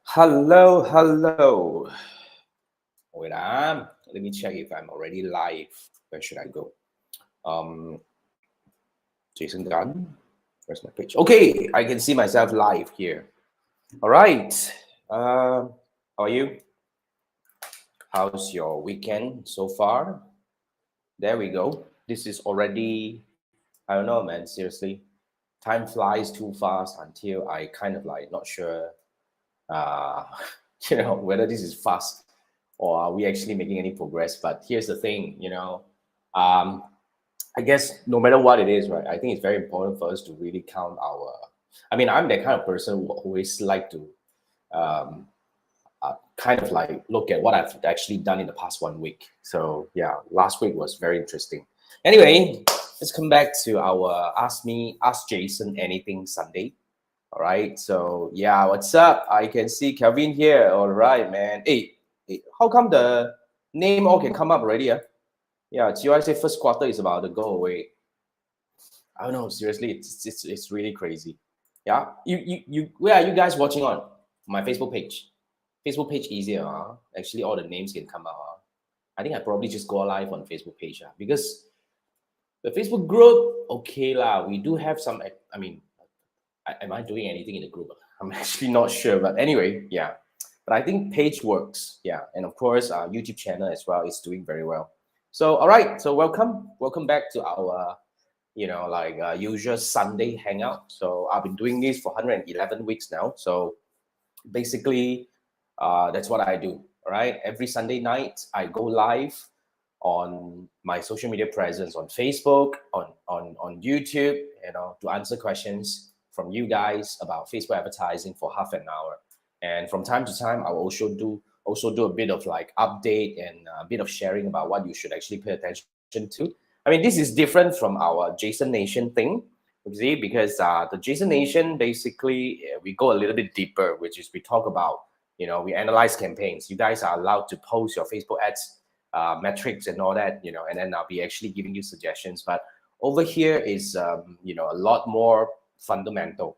Hello. Wait, let me check if I'm already live. Where should I go? Um, Jason Gunn. Where's my page? Okay, I can see myself live here. All right. How are you? How's your weekend so far? There we go. This is already, I don't know, man. Seriously, time flies too fast until I kind of like not sure, uh, whether this is fast or are we actually making any progress. But here's the thing, um, I guess no matter what it is, right? I think it's very important for us to really count our. I mean, I'm that kind of person who always like to um, kind of like look at what I've actually done in the past 1 week. So yeah, last week was very interesting. Anyway, let's come back to our Ask Jason Anything Sunday. All right. So yeah, what's up? I can see Kevin here. All right, man. Hey, how come the name all can come up already? Yeah, GY say first quarter is about to go away. I don't know. Seriously, it's really crazy. Yeah. Where are you guys watching on? My Facebook page. Facebook page easier. Actually, all the names can come out. I think I probably just go live on Facebook page. Because the Facebook group, okay lah. We do have some. I mean, am I doing anything in the group? I'm actually not sure, but anyway, yeah. But I think page works, yeah, and of course, our YouTube channel as well is doing very well. So, all right, so welcome back to our, usual Sunday hangout. So I've been doing this for 111 weeks now. So basically, that's what I do. All right, every Sunday night I go live on my social media presence on Facebook, on YouTube, to answer questions from you guys about Facebook advertising for half an hour. And from time to time, I will also do a bit of like update and a bit of sharing about what you should actually pay attention to. I mean, this is different from our Jason Nation thing, you see, because the Jason Nation basically we go a little bit deeper, which is we talk about, we analyze campaigns. You guys are allowed to post your Facebook ads metrics and all that, and then I'll be actually giving you suggestions. But over here is, a lot more fundamental.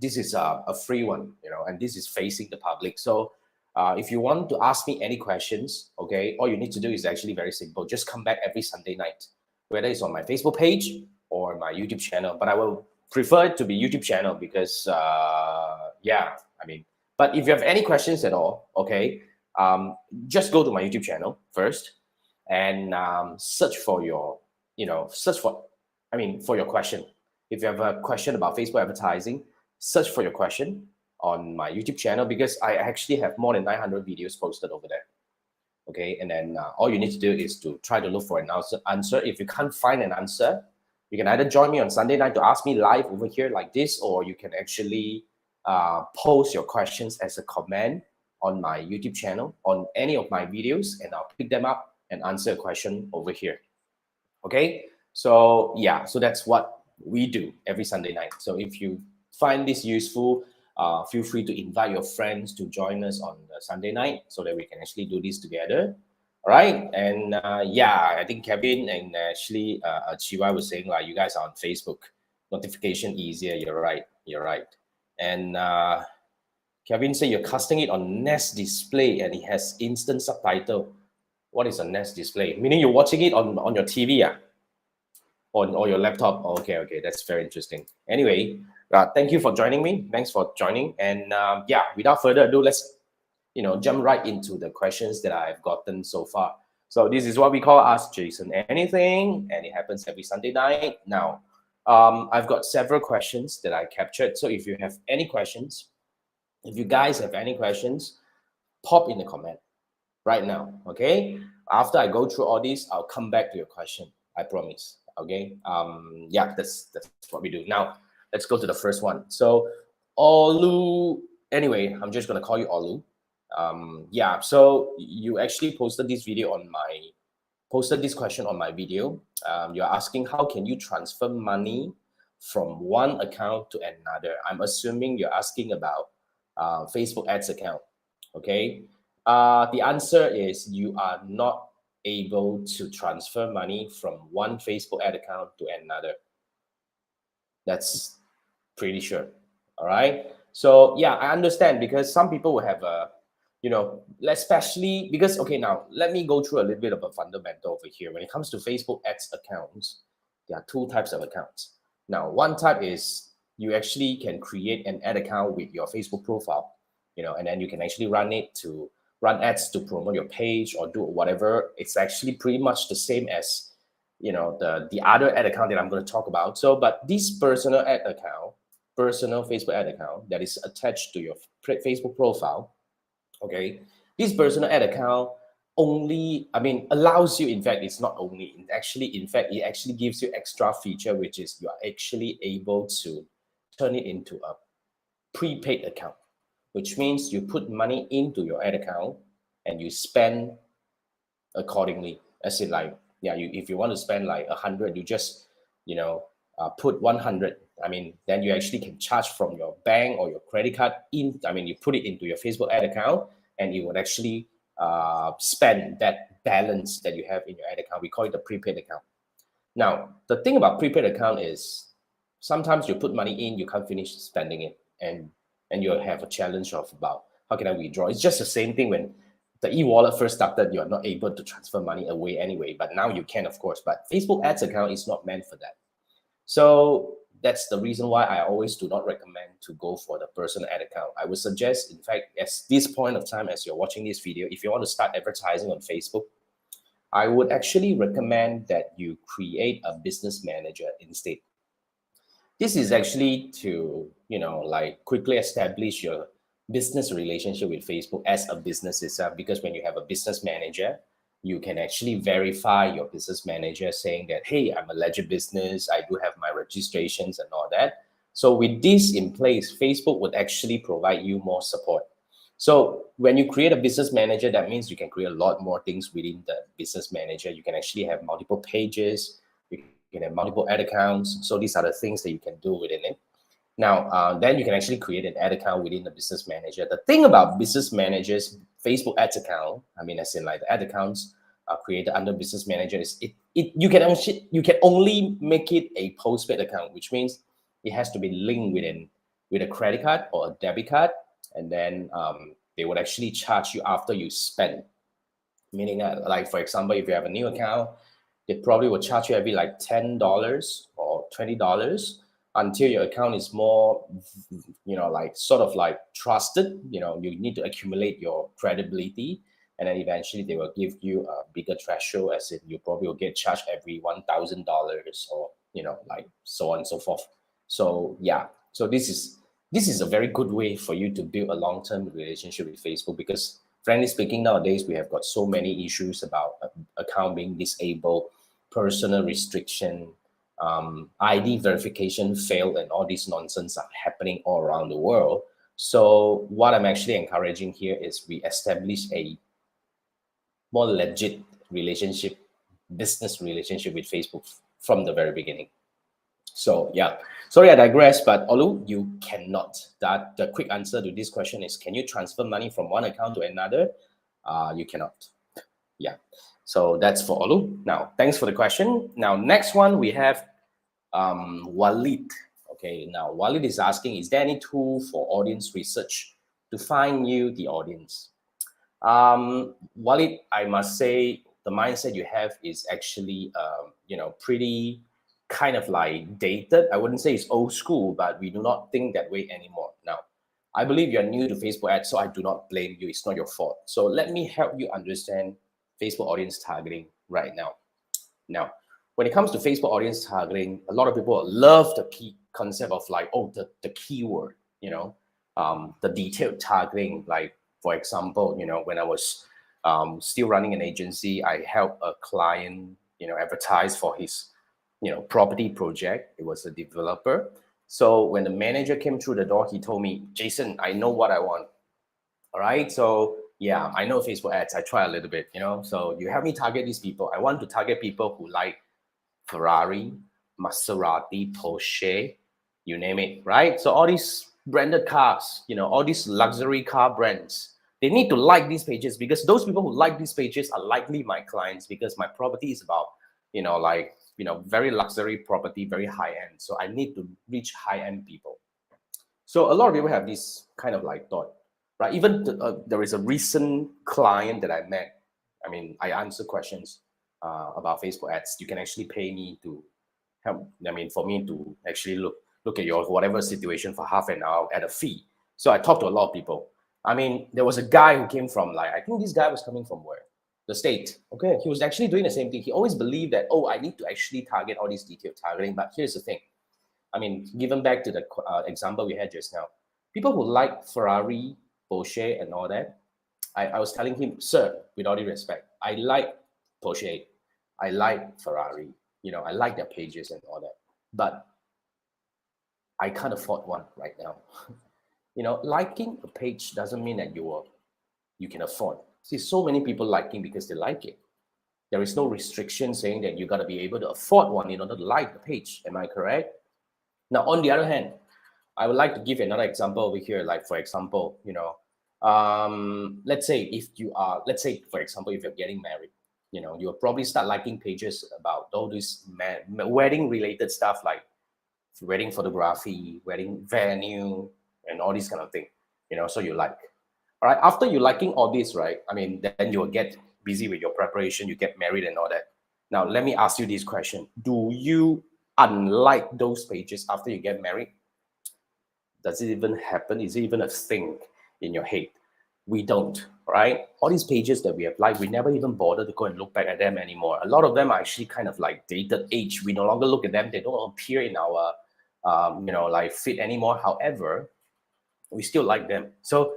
This is a free one, and this is facing the public. So if you want to ask me any questions, okay, all you need to do is actually very simple. Just come back every Sunday night, whether it's on my Facebook page or my YouTube channel. But I will prefer it to be YouTube channel because, but if you have any questions at all, okay, just go to my YouTube channel first and search for your, for your question. If you have a question about Facebook advertising, search for your question on my YouTube channel because I actually have more than 900 videos posted over there. Okay, and then all you need to do is to try to look for an answer. If you can't find an answer, you can either join me on Sunday night to ask me live over here like this, or you can actually post your questions as a comment on my YouTube channel on any of my videos, and I'll pick them up and answer a question over here. Okay, so yeah, so that's what we do every Sunday night. So if you find this useful, feel free to invite your friends to join us on the Sunday night so that we can actually do this together. All right, and I think Kevin and actually Chiwa was saying like you guys are on Facebook, notification easier. You're right. And Kevin said you're casting it on Nest display and it has instant subtitle. What is a Nest display? Meaning you're watching it on your TV, or your laptop. Okay, that's very interesting. Anyway, thank you for joining me. Thanks for joining. And without further ado, let's jump right into the questions that I've gotten so far. So this is what we call Ask Jason Anything, and it happens every Sunday night. Now, I've got several questions that I captured. So if you have any questions, if you guys have any questions, pop in the comment right now. Okay. After I go through all these, I'll come back to your question. I promise. Okay. That's what we do. Now, let's go to the first one. So, Olu. Anyway, I'm just gonna call you Olu. So you actually posted this question on my video. You're asking how can you transfer money from one account to another. I'm assuming you're asking about Facebook ads account. Okay. The answer is you are not able to transfer money from one Facebook ad account to another. That's pretty sure. All right. So yeah, I understand, because some people will have a, especially because, okay, now let me go through a little bit of a fundamental over here. When it comes to Facebook ads accounts, there are two types of accounts. Now, one type is you actually can create an ad account with your Facebook profile, and then you can actually run ads to promote your page or do whatever. It's actually pretty much the same as, the other ad account that I'm going to talk about. So, but this personal Facebook ad account that is attached to your Facebook profile, okay, this personal ad account only, allows you, in fact, it's not only, it actually gives you extra feature, which is you are actually able to turn it into a prepaid account, which means you put money into your ad account and you spend accordingly. As in, like, yeah, if you want to spend like 100, you just, put 100. Then you actually can charge from your bank or your credit card you put it into your Facebook ad account, and it would actually spend that balance that you have in your ad account. We call it the prepaid account. Now, the thing about prepaid account is sometimes you put money in, you can't finish spending it, and you'll have a challenge of about how can I withdraw. It's just the same thing when the e-wallet first started. You're not able to transfer money away anyway, but now you can, of course. But Facebook ads account is not meant for that. So that's the reason why I always do not recommend to go for the personal ad account. I would suggest, in fact, at this point of time, as you're watching this video, if you want to start advertising on Facebook, I would actually recommend that you create a business manager instead. This is actually to, like, quickly establish your business relationship with Facebook as a business itself, because when you have a business manager, you can actually verify your business manager saying that, hey, I'm a legit business, I do have my registrations and all that. So with this in place, Facebook would actually provide you more support. So when you create a business manager, that means you can create a lot more things within the business manager. You can actually have multiple pages, you can have multiple ad accounts. So these are the things that you can do within it. Now, then you can actually create an ad account within the business manager. The thing about business managers, Facebook ads account, as in like the ad accounts created under business manager, is you can only make it a postpaid account, which means it has to be linked with a credit card or a debit card, and then they would actually charge you after you spend. Meaning that, like, for example, if you have a new account, they probably will charge you every like $10 or $20 until your account is more, like sort of like trusted. You need to accumulate your credibility, and then eventually they will give you a bigger threshold, as in you probably will get charged every $1,000, or like so on and so forth. So yeah, so this is a very good way for you to build a long-term relationship with Facebook, because frankly speaking, nowadays we have got so many issues about account being disabled, personal restriction, ID verification failed, and all this nonsense are happening all around the world. So what I'm actually encouraging here is we establish a more legit business relationship with Facebook from the very beginning. So yeah, sorry I digress, but Olu, you cannot. That the quick answer to this question is, can you transfer money from one account to another? You cannot. Yeah. So that's for Olu. Now, thanks for the question. Now, next one we have Walid. Okay, now Walid is asking, is there any tool for audience research to find you the audience? Walid, I must say the mindset you have is actually, pretty kind of like dated. I wouldn't say it's old school, but we do not think that way anymore. Now, I believe you're new to Facebook ads, so I do not blame you. It's not your fault. So let me help you understand Facebook audience targeting right now. Now, when it comes to Facebook audience targeting, a lot of people love the key concept of like, oh, the keyword, the detailed targeting. Like, for example, when I was still running an agency, I helped a client, advertise for his, property project. It was a developer. So when the manager came through the door, he told me, Jason, I know what I want. All right. So yeah, I know Facebook ads. I try a little bit, so you help me target these people. I want to target people who like Ferrari, Maserati, Porsche, you name it, right? So all these branded cars, all these luxury car brands, they need to like these pages, because those people who like these pages are likely my clients, because my property is about, very luxury property, very high end. So I need to reach high end people. So a lot of people have this kind of like thought, right? Even there is a recent client that I met. I mean, I answer questions about Facebook ads. You can actually pay me to help. I mean, for me to actually look at your whatever situation for half an hour at a fee. So I talked to a lot of people. I mean, there was a guy who came from like, I think this guy was coming from where? The state. Okay, he was actually doing the same thing. He always believed that, oh, I need to actually target all these detailed targeting. But here's the thing. I mean, given back to the example we had just now, people who like Ferrari, Porsche, and all that, I was telling him, sir, with all due respect, I like Porsche, I like Ferrari, you know, I like their pages and all that, but I can't afford one right now. You know, liking a page doesn't mean that you can afford. See, so many people liking because they like it. There is no restriction saying that you got to be able to afford one in order to like the page. Am I correct? Now, on the other hand, I would like to give you another example over here. Like, for example, you know, let's say if you are, let's say, for example, if you're getting married, you know, you'll probably start liking pages about all this wedding related stuff like wedding photography, wedding venue, and all these kind of thing, you know, so you like. All right, after you liking all this, right? I mean, then you'll get busy with your preparation, you get married and all that. Now, let me ask you this question. Do you unlike those pages after you get married? Does it even happen? Is it even a thing in your head? We don't, right? All these pages that we have liked, we never even bother to go and look back at them anymore. A lot of them are actually kind of like dated age. We no longer look at them. They don't appear in our, you know, like feed anymore. However, we still like them. So,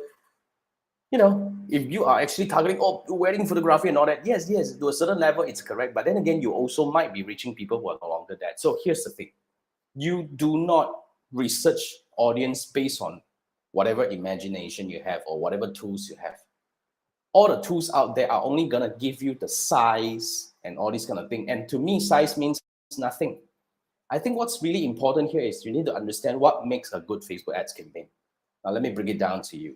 you know, if you are actually targeting, oh, wedding photography and all that, yes, to a certain level, it's correct. But then again, you also might be reaching people who are no longer that. So here's the thing. You do not research audience based on whatever imagination you have or whatever tools you have. All the tools out there are only going to give you the size and all this kind of thing. And to me, size means nothing. I think what's really important here is you need to understand what makes a good Facebook ads campaign. Now, let me bring it down to you.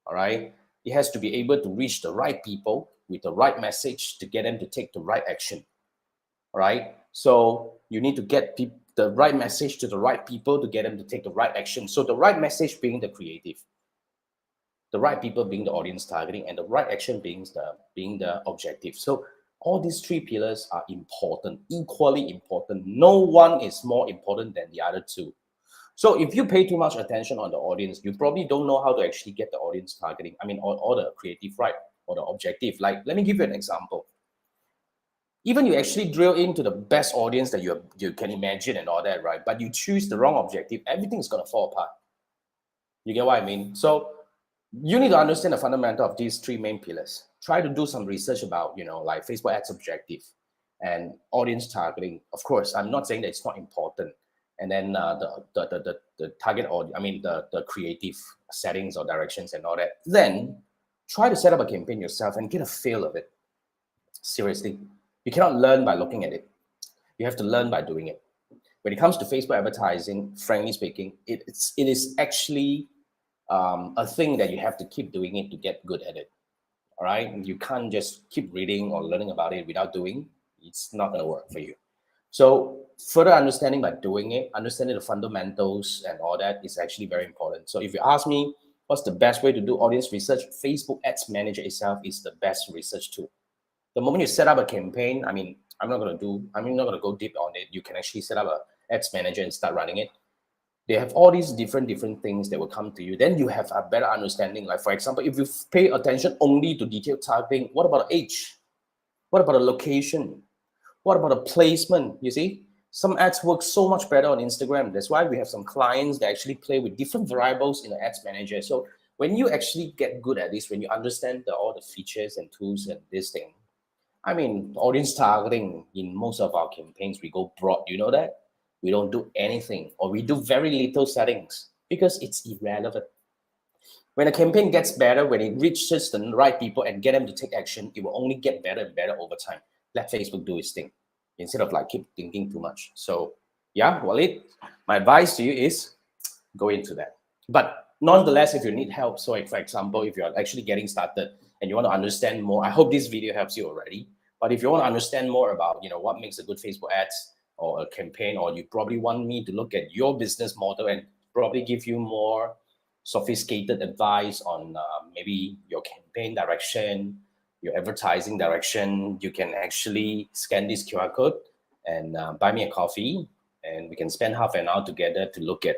All right. It has to be able to reach the right people with the right message to get them to take the right action. All right. So you need to get the right message to the right people to get them to take the right action. So the right message being the creative, the right people being the audience targeting, and the right action being the objective. So all these three pillars are important, equally important. No one is more important than the other two. So if you pay too much attention on the audience, you probably don't know how to actually get the audience targeting. I mean, or the creative right, or the objective. Like, let me give you an example. Even you actually drill into the best audience that you can imagine and all that, right? But you choose the wrong objective, everything's gonna fall apart. You get what I mean? So you need to understand the fundamental of these three main pillars. Try to do some research about, you know, like Facebook ads objective and audience targeting. Of course, I'm not saying that it's not important. And then the target audience, I mean the creative settings or directions and all that. Then try to set up a campaign yourself and get a feel of it. Seriously, you cannot learn by looking at it. You have to learn by doing it. When it comes to Facebook advertising, frankly speaking, it is actually a thing that you have to keep doing it to get good at it. All right, you can't just keep reading or learning about it without doing. It's not going to work for you. So further understanding by doing it, understanding the fundamentals and all that is actually very important. So if you ask me, what's the best way to do audience research? Facebook Ads Manager itself is the best research tool. The moment you set up a campaign, I mean, I'm not going to go deep on it. You can actually set up a ads manager and start running it. They have all these different things that will come to you. Then you have a better understanding. Like, for example, if you pay attention only to detailed targeting, what about the age? What about the location? What about the placement? You see, some ads work so much better on Instagram. That's why we have some clients that actually play with different variables in the ads manager. So when you actually get good at this, when you understand all the features and tools and this thing, I mean, audience targeting in most of our campaigns, we go broad. You know that? We don't do anything, or we do very little settings because it's irrelevant. When a campaign gets better, when it reaches the right people and get them to take action, it will only get better and better over time. Let Facebook do its thing instead of like keep thinking too much. So yeah, Walid, my advice to you is go into that. But nonetheless, if you need help, so like, for example, if you're actually getting started and you want to understand more, I hope this video helps you already. But if you want to understand more about, you know, what makes a good Facebook ads or a campaign, or you probably want me to look at your business model and probably give you more sophisticated advice on maybe your campaign direction, your advertising direction, you can actually scan this QR code and buy me a coffee, and we can spend half an hour together to look at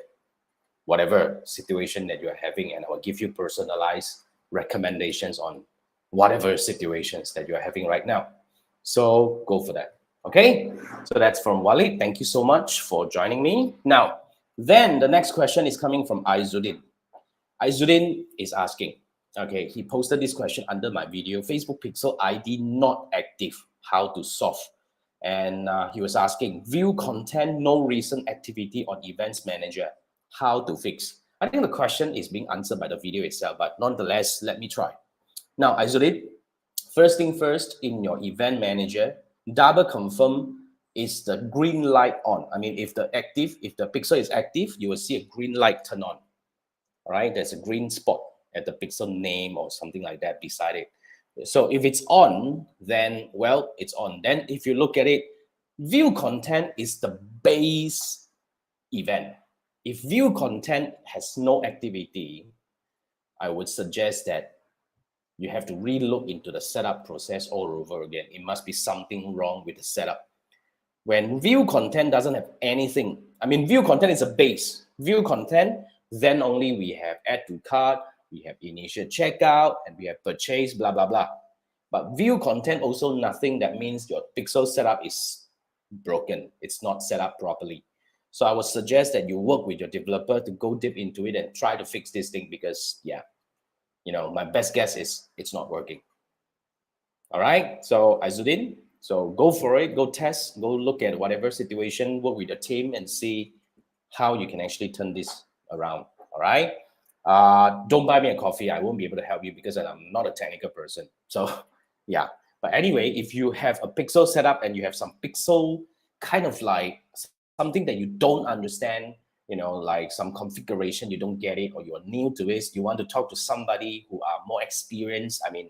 whatever situation that you're having, and I will give you personalized recommendations on whatever situations that you're having right now. So go for that. Okay, so that's from Walid. Thank you so much for joining me. Now, then the next question is coming from Aizuddin. Aizuddin is asking, okay, he posted this question under my video, Facebook Pixel ID not active, how to solve? And he was asking, view content, no recent activity on Events Manager, how to fix? I think the question is being answered by the video itself, but nonetheless, let me try. Now, Aizuddin, first thing first, in your Event Manager, double confirm is the green light on. I mean, if the pixel is active, you will see a green light turn on. All right, there's a green spot at the pixel name or something like that beside it. So if it's on, then, well, it's on. Then if you look at it, view content is the base event. If view content has no activity, I would suggest that you have to relook into the setup process all over again. It must be something wrong with the setup. When view content doesn't have anything, I mean, view content is a base. View content, then only we have add to cart, we have initial checkout, and we have purchase, blah, blah, blah. But view content also nothing. That means your pixel setup is broken. It's not set up properly. So I would suggest that you work with your developer to go deep into it and try to fix this thing, because, yeah, you know, my best guess is it's not working. All right, so Aizuddin, so go for it, go test, go look at whatever situation, work with your team and see how you can actually turn this around. All right, don't buy me a coffee. I won't be able to help you because I'm not a technical person. So yeah, but anyway, if you have a pixel setup and you have some pixel kind of like something that you don't understand, you know, like some configuration, you don't get it, or you're new to this, you want to talk to somebody who are more experienced. I mean,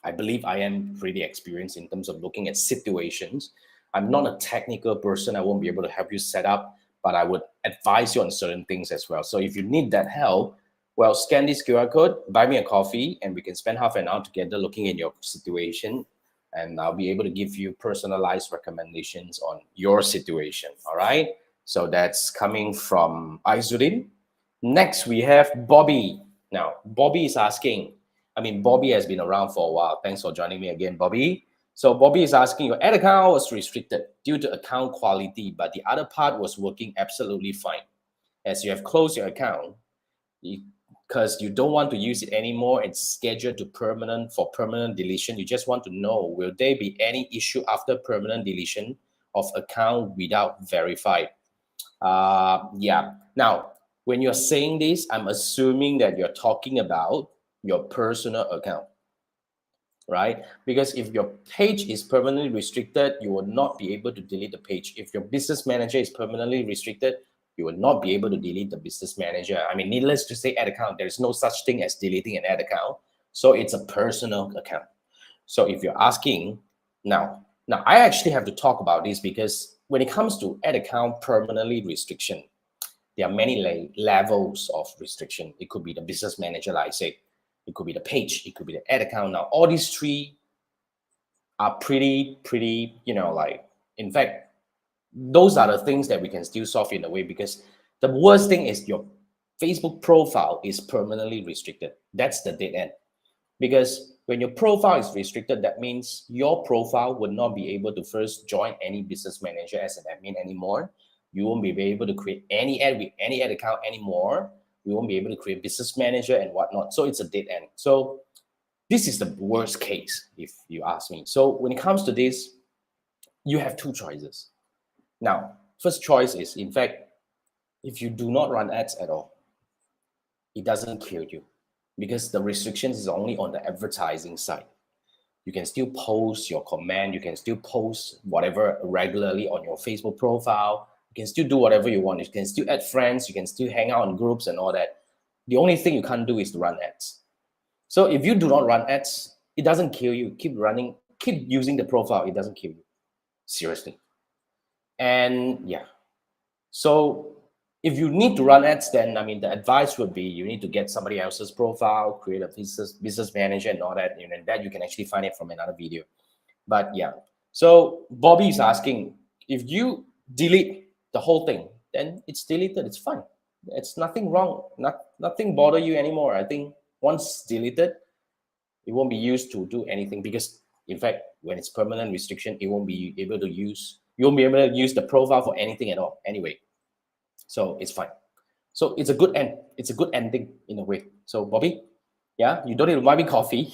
I believe I am pretty experienced in terms of looking at situations. I'm not a technical person. I won't be able to help you set up, but I would advise you on certain things as well. So if you need that help, well, scan this QR code, buy me a coffee, and we can spend half an hour together looking at your situation, and I'll be able to give you personalized recommendations on your situation. All right. So that's coming from Aizuddin. Next, we have Bobby. Now, Bobby is asking, I mean, Bobby has been around for a while. Thanks for joining me again, Bobby. So Bobby is asking, your ad account was restricted due to account quality, but the other part was working absolutely fine. As you have closed your account, because you don't want to use it anymore, it's scheduled to permanent deletion. You just want to know, will there be any issue after permanent deletion of account without verified? Yeah. Now, when you're saying this, I'm assuming that you're talking about your personal account, right? Because if your page is permanently restricted, you will not be able to delete the page. If your business manager is permanently restricted, you will not be able to delete the business manager. I mean, needless to say, ad account, there's no such thing as deleting an ad account. So it's a personal account. So if you're asking, now I actually have to talk about this, because when it comes to ad account permanently restriction, there are many levels of restriction. It could be the business manager, like I said. It could be the page. It could be the ad account. Now, all these three are pretty, you know, like, in fact, those are the things that we can still solve in a way, because the worst thing is your Facebook profile is permanently restricted. That's the dead end. Because when your profile is restricted, that means your profile will not be able to first join any business manager as an admin anymore. You won't be able to create any ad with any ad account anymore. You won't be able to create business manager and whatnot. So it's a dead end. So this is the worst case, if you ask me. So when it comes to this, you have two choices. Now, first choice is, in fact, if you do not run ads at all, it doesn't kill you, because the restrictions is only on the advertising side. You can still post your comment. You can still post whatever regularly on your Facebook profile. You can still do whatever you want. You can still add friends. You can still hang out in groups and all that. The only thing you can't do is to run ads. So if you do not run ads, it doesn't kill you. Keep running, keep using the profile. It doesn't kill you. Seriously. And yeah. So If you need to run ads, then I mean the advice would be you need to get somebody else's profile, create a business manager and all that, and that you can actually find it from another video. But yeah, so Bobby is asking, if you delete the whole thing, then it's deleted, it's fine. It's nothing wrong, nothing bother you anymore. I think once deleted, it won't be used to do anything, because in fact, when it's permanent restriction, it won't be able to use, you won't be able to use the profile for anything at all anyway. So it's fine. So it's a good end. It's a good ending in a way. So Bobby, yeah, you don't need to buy me coffee.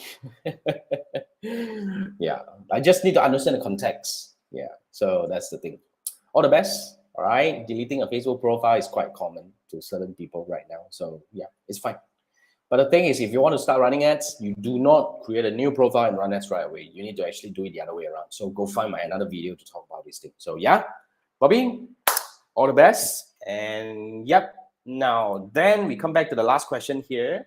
Yeah, I just need to understand the context. Yeah, so that's the thing. All the best. All right, deleting a Facebook profile is quite common to certain people right now. So yeah, it's fine. But the thing is, if you want to start running ads, you do not create a new profile and run ads right away. You need to actually do it the other way around. So go find my another video to talk about this thing. So yeah, Bobby, all the best. And yep, now then we come back to the last question here,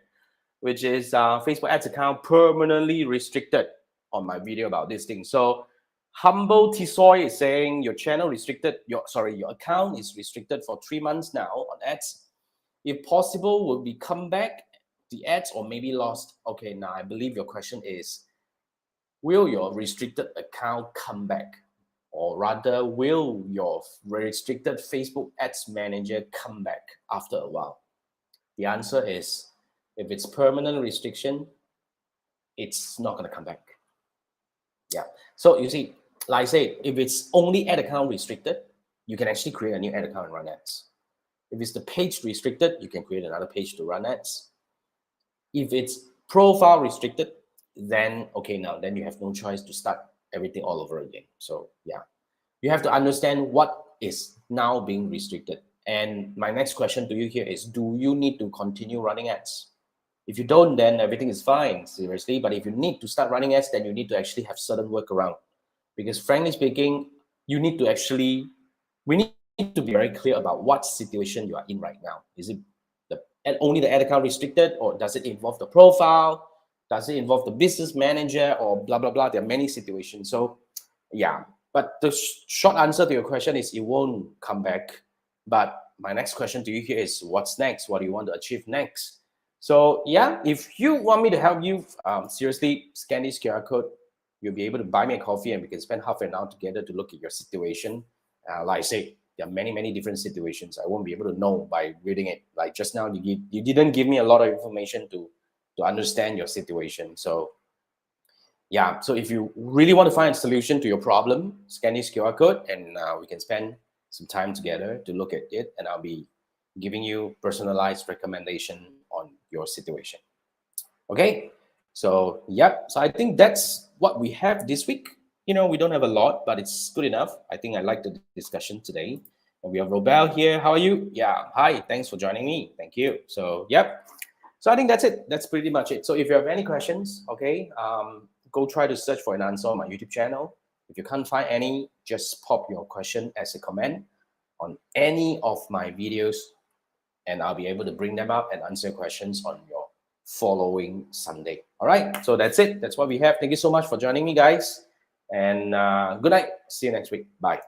which is Facebook ads account permanently restricted on my video about this thing. So Humble Tisoy is saying your channel restricted, your account is restricted for 3 months now on ads. If possible, will we come back the ads or maybe lost? Okay, now I believe your question is, will your restricted account come back? Or rather, will your restricted Facebook ads manager come back after a while? The answer is, if it's permanent restriction, it's not going to come back. Yeah. So you see, like I said, if it's only ad account restricted, you can actually create a new ad account and run ads. If it's the page restricted, you can create another page to run ads. If it's profile restricted, then okay, now then you have no choice to start everything all over again. So yeah, you have to understand what is now being restricted. And my next question to you here is, do you need to continue running ads? If you don't, then everything is fine, seriously. But if you need to start running ads, then you need to actually have certain workaround. Because frankly speaking, you need to actually, we need to be very clear about what situation you are in right now. Is it only the ad account restricted, or does it involve the profile? Does it involve the business manager, or blah, blah, blah? There are many situations. So yeah, but the short answer to your question is it won't come back. But my next question to you here is, what's next? What do you want to achieve next? So yeah, if you want me to help you, seriously, scan this QR code. You'll be able to buy me a coffee and we can spend half an hour together to look at your situation. Like I say, there are many, many different situations. I won't be able to know by reading it. Like just now, you didn't give me a lot of information to understand your situation. So yeah, so if you really want to find a solution to your problem, scan this QR code and we can spend some time together to look at it, and I'll be giving you personalized recommendation on your situation. Okay, so yep, so I think that's what we have this week. You know, we don't have a lot, but it's good enough. I think I like the discussion today. And we have Robel here. How are you? Yeah, hi, thanks for joining me. Thank you. So yep, so I think that's it. That's pretty much it. So if you have any questions, okay, go try to search for an answer on my YouTube channel. If you can't find any, just pop your question as a comment on any of my videos, and I'll be able to bring them up and answer questions on your following Sunday. All right, so that's it. That's what we have. Thank you so much for joining me, guys, and good night. See you next week. Bye.